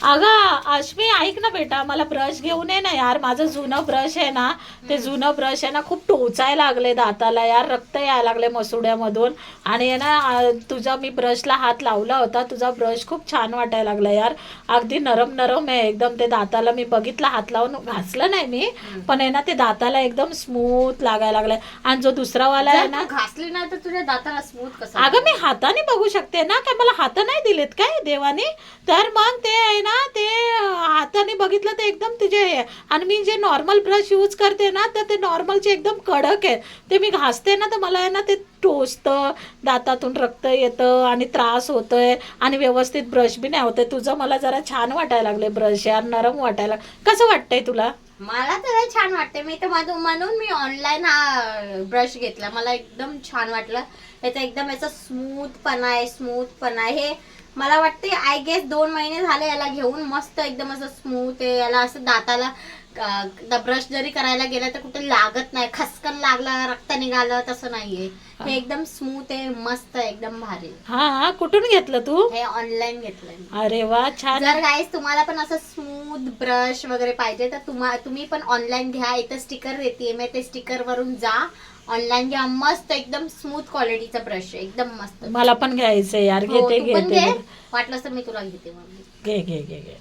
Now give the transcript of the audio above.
अगं अश्मी ऐक ना बेटा, मला ब्रश घेऊन ये ना यार. माझं जुनं ब्रश आहे ना, ते जुनं ब्रश आहे ना खूप टोचायला लागले दाताला यार, रक्त यायला लागले मसुड्यामधून. आणि आहे ना तुझा मी ब्रशला हात लावला होता, तुझा ब्रश खूप छान वाटायला लागला यार. अगदी नरम नरम आहे एकदम ते दाताला. मी बघितलं, हात लावून घासलं नाही मी, पण आहे ना ते दाताला एकदम स्मूथ लागायला लागलाय. आणि जो दुसरा वाला आहे ना, घासली नाही तर तुझ्या दाताला स्मूथ कसं? अगं मी हाताने बघू शकते ना, काय मला हात नाही दिलेत काय देवाने? तर मग ते आहे ना ते हाताने बघितलं तर एकदम तुझे. आणि मी जे नॉर्मल ब्रश यूज करते ना, तर ते नॉर्मलचे एकदम कडक आहे. ते मी घासते ना तर मला आहे ना ते टोचतं, दातातून रक्त येतं आणि त्रास होतोय आणि व्यवस्थित ब्रश बी नाही होतंय. तुझं मला जरा छान वाटायला लागले ब्रश यार, नरम वाटायला. कसं वाटतंय तुला? मला तर छान वाटते. मी तर म्हणून मी ऑनलाईन हा ब्रश घेतला. मला एकदम छान वाटलं. याचा एकदम याचा स्मूथपणा आहे. हे मला वाटते आय गेस 2 महिने झाले याला घेऊन. मस्त एकदम असं स्मूथ आहे. याला असं दाताला ब्रश जरी करायला गेला तर कुठे लागत नाही, खसकन लागलं, रक्त निघालं तसं नाहीये. हे एकदम स्मूथ आहे, मस्त आहे, एकदम भारी. हा, कुठून घेतलं तू? हे ऑनलाईन घेतलंय. अरे वा, छान. जर गाईस तुम्हाला पण असं स्मूथ ब्रश वगैरे पाहिजे तर तुम्ही पण ऑनलाईन घ्या. इथं स्टिकर देते मी, ते स्टिकर वरून जा, ऑनलाईन घ्या. मस्त एकदम स्मूथ क्वालिटीचा ब्रश आहे, एकदम मस्त. मला पण घ्यायचंय यार. हो, घेते तू पण घेते. घे. वाटलंस तर मी तुला घेते मग. घे घे घे घे.